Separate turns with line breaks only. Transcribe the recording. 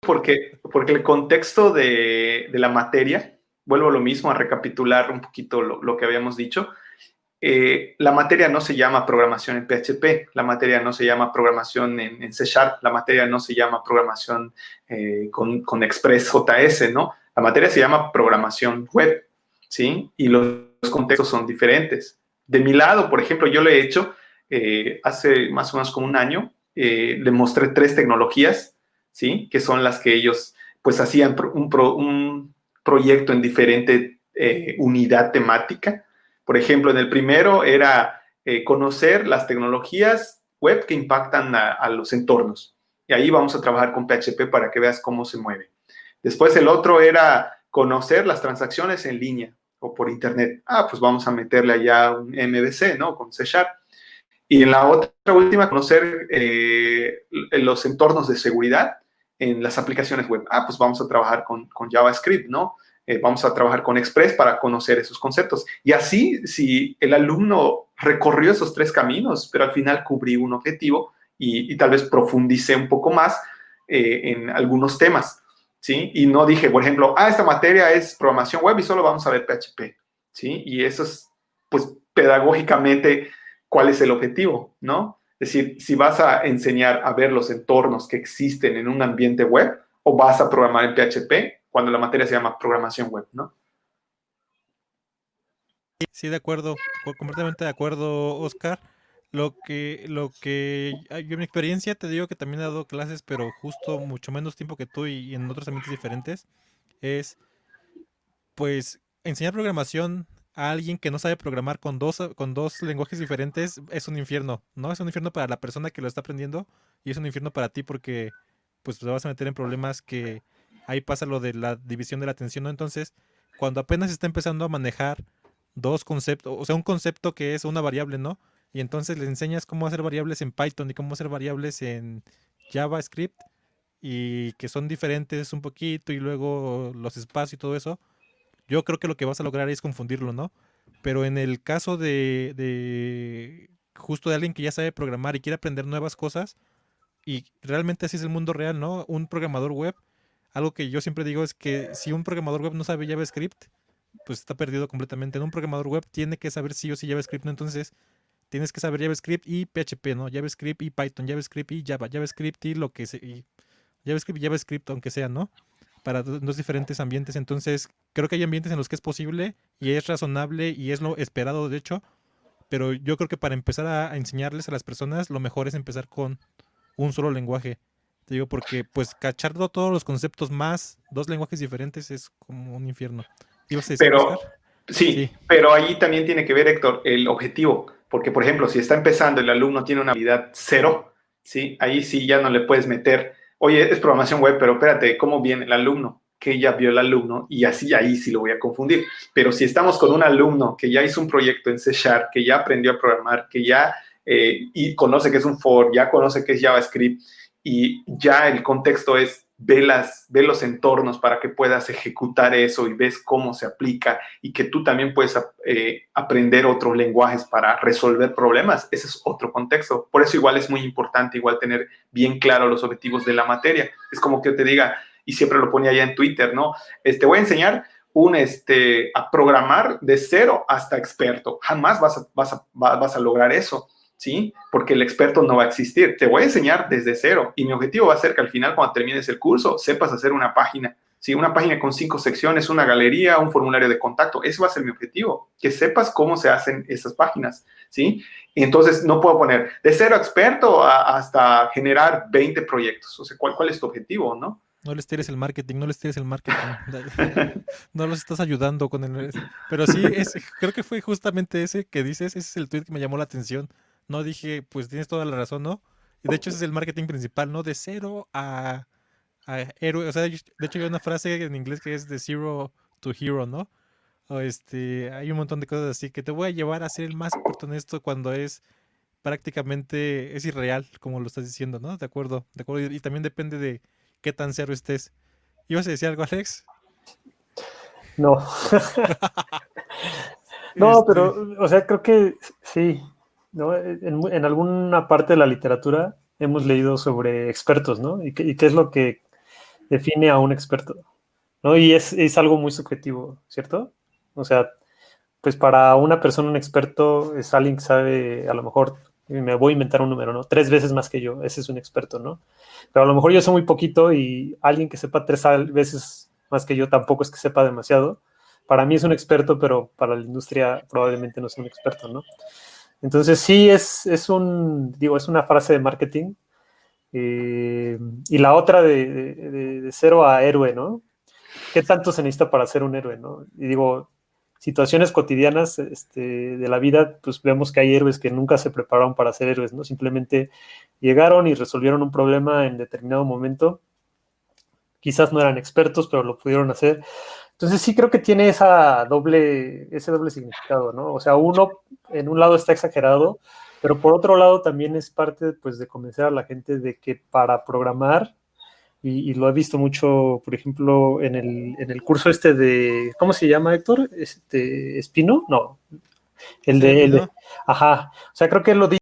porque el contexto de la materia, vuelvo a lo mismo, a recapitular un poquito lo que habíamos dicho. La materia no se llama programación en PHP, la materia no se llama programación en C#, la materia no se llama programación con Express.js, ¿no? La materia se llama programación web, ¿sí? Y los contextos son diferentes. De mi lado, por ejemplo, yo lo he hecho hace más o menos como un año, le mostré 3 tecnologías, ¿sí? Que son las que ellos pues hacían un proyecto en diferente unidad temática. Por ejemplo, en el primero era conocer las tecnologías web que impactan a los entornos. Y ahí vamos a trabajar con PHP para que veas cómo se mueve. Después el otro era conocer las transacciones en línea o por internet. Pues vamos a meterle allá un MVC, ¿no? Con C#. Y en la otra última, conocer los entornos de seguridad en las aplicaciones web. Pues vamos a trabajar con JavaScript, ¿no? Vamos a trabajar con Express para conocer esos conceptos. Y así, si el alumno recorrió esos 3 caminos, pero al final cubrí un objetivo y tal vez profundicé un poco más en algunos temas, ¿sí? Y no dije, por ejemplo, esta materia es programación web y solo vamos a ver PHP, ¿sí? Y eso es, pues, pedagógicamente, ¿cuál es el objetivo, no? Es decir, si vas a enseñar a ver los entornos que existen en un ambiente web o vas a programar en PHP cuando la materia se llama programación web, ¿no?
Sí, de acuerdo, completamente de acuerdo, Oscar. Yo en mi experiencia te digo que también he dado clases, pero justo mucho menos tiempo que tú y en otros ambientes diferentes, es pues enseñar programación a alguien que no sabe programar con dos lenguajes diferentes es un infierno, ¿no? Es un infierno para la persona que lo está aprendiendo y es un infierno para ti porque pues te vas a meter en problemas que ahí pasa lo de la división de la atención, ¿no? Entonces, cuando apenas está empezando a manejar dos conceptos, o sea, un concepto que es una variable, ¿no? Y entonces le enseñas cómo hacer variables en Python y cómo hacer variables en JavaScript y que son diferentes un poquito y luego los espacios y todo eso, yo creo que lo que vas a lograr es confundirlo, ¿no? Pero en el caso de justo de alguien que ya sabe programar y quiere aprender nuevas cosas, y realmente así es el mundo real, ¿no? Un programador web, algo que yo siempre digo es que si un programador web no sabe JavaScript, pues está perdido completamente. En un programador web tiene que saber sí o sí JavaScript, ¿no? Entonces tienes que saber JavaScript y PHP, ¿no? JavaScript y Python, JavaScript y Java, JavaScript y lo que se... Y JavaScript y JavaScript, aunque sea, ¿no? Para dos diferentes ambientes. Entonces, creo que hay ambientes en los que es posible y es razonable y es lo esperado, de hecho. Pero yo creo que para empezar a enseñarles a las personas, lo mejor es empezar con un solo lenguaje. Te digo, porque pues cachar todos los conceptos más dos lenguajes diferentes es como un infierno. ¿Ibas a decir,
Pero
Oscar? Sí.
sí, pero ahí también tiene que ver, Héctor, el objetivo. Porque, por ejemplo, si está empezando el alumno tiene una habilidad 0, ¿sí? Ahí sí ya no le puedes meter, oye, es programación web, pero espérate, ¿cómo viene el alumno? Que ya vio el alumno y así ahí sí lo voy a confundir. Pero si estamos con un alumno que ya hizo un proyecto en C#, que ya aprendió a programar, que ya y conoce que es un for, ya conoce que es JavaScript y ya el contexto es ve los entornos para que puedas ejecutar eso y ves cómo se aplica y que tú también puedes aprender otros lenguajes para resolver problemas. Ese es otro contexto. Por eso igual es muy importante igual tener bien claro los objetivos de la materia. Es como que yo te diga, y siempre lo ponía ya en Twitter, ¿no? Voy a enseñar a programar de 0 hasta experto. Jamás vas a lograr eso. ¿Sí? Porque el experto no va a existir. Te voy a enseñar desde 0 y mi objetivo va a ser que al final, cuando termines el curso, sepas hacer una página. ¿Sí? Una página con 5 secciones, una galería, un formulario de contacto. Ese va a ser mi objetivo, que sepas cómo se hacen esas páginas. ¿Sí? Y entonces no puedo poner de 0 experto hasta generar 20 proyectos. O sea, ¿cuál es tu objetivo, no?
No les tires el marketing, no les tires el marketing. No los estás ayudando con el... Pero sí, creo que fue justamente ese que dices, ese es el tweet que me llamó la atención. No dije, pues tienes toda la razón, ¿no? Y de hecho ese es el marketing principal, ¿no? De cero a héroe. O sea, de hecho hay una frase en inglés que es de zero to hero, ¿no? O hay un montón de cosas así que te voy a llevar a ser el más experto en esto cuando es prácticamente, es irreal, como lo estás diciendo, ¿no? De acuerdo, de acuerdo. Y también depende de qué tan cero estés. ¿Ibas a decir algo, Alex?
No. No, pero, o sea, creo que sí, ¿no? En alguna parte de la literatura hemos leído sobre expertos, ¿no? Y qué es lo que define a un experto, ¿no? Y es algo muy subjetivo, ¿cierto? O sea, pues para una persona un experto es alguien que sabe, a lo mejor, me voy a inventar un número, ¿no? 3 veces más que yo, ese es un experto, ¿no? Pero a lo mejor yo sé muy poquito y alguien que sepa 3 veces más que yo tampoco es que sepa demasiado. Para mí es un experto, pero para la industria probablemente no sea un experto, ¿no? Entonces sí es una frase de marketing. Eh, y la otra de cero a héroe, ¿no? ¿Qué tanto se necesita para ser un héroe, no? Y digo, situaciones cotidianas de la vida, pues vemos que hay héroes que nunca se prepararon para ser héroes, ¿no? Simplemente llegaron y resolvieron un problema en determinado momento. Quizás no eran expertos, pero lo pudieron hacer. Entonces sí creo que tiene ese doble significado, ¿no? O sea, uno en un lado está exagerado, pero por otro lado también es parte, pues, de convencer a la gente de que para programar, y lo he visto mucho, por ejemplo, en el curso ¿cómo se llama, Héctor? ¿Espino? No,
Sí,
ajá, o sea, creo que él lo dice